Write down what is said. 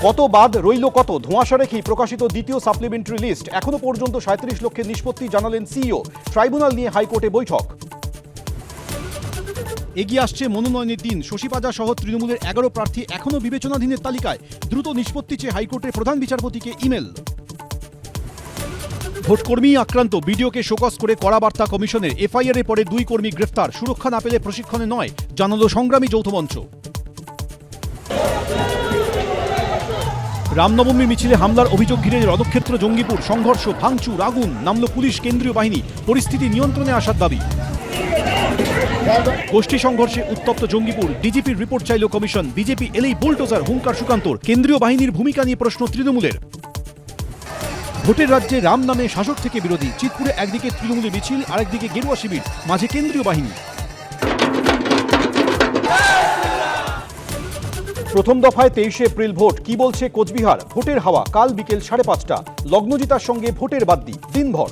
কত বাদ রইল কত ধোঁয়াশা রেখেই প্রকাশিত দ্বিতীয় সাপ্লিমেন্টারি লিস্ট। এখনো পর্যন্ত 37 লক্ষের নিষ্পত্তি জানালেন সিইও। ট্রাইব্যুনাল নিয়ে হাইকোর্টে বৈঠক। এগিয়ে আসছে মনোনয়নের দিন। শশী পাজা সহ তৃণমূলের 11 প্রার্থী এখনও বিবেচনাধীনের তালিকায়। দ্রুত নিষ্পত্তি চেয়ে হাইকোর্টের প্রধান বিচারপতিকে ইমেল। ভোটকর্মী আক্রান্ত, বিডিওকে শোকজ করে কড়া বার্তা কমিশনের। এফআইআর পরে 2 কর্মী গ্রেফতার। সুরক্ষা না পেলে প্রশিক্ষণে নয়, জানালো সংগ্রামী যৌথ মঞ্চ। রামনবমী মিছিলে হামলার অভিযোগ ঘিরে রণক্ষেত্র জঙ্গিপুর। সংঘর্ষ, ভাঙচুর, আগুন, নামল পুলিশ, কেন্দ্রীয় বাহিনী। পরিস্থিতি নিয়ন্ত্রণে আসার দাবি। গোষ্ঠী সংঘর্ষে উত্তপ্ত জঙ্গিপুর। ডিজিপির রিপোর্ট চাইল কমিশন। বিজেপি এলেই বুলডোজার, হুঙ্কার সুকান্তর। কেন্দ্রীয় বাহিনীর ভূমিকা নিয়ে প্রশ্ন তৃণমূলের। ভোটের রাজ্যে রাম নামে শাসক থেকে বিরোধী। চিতপুরে একদিকে তৃণমূলের মিছিল, আরেকদিকে গেরুয়া শিবির, মাঝে কেন্দ্রীয় বাহিনী। প্রথম দফায় 23 এপ্রিল ভোট। কি বলছে কোচবিহার? ভোটের হাওয়া কাল বিকেল 5:30। লগ্নজিতার সঙ্গে ভোটের বাদ্যি দিনভর।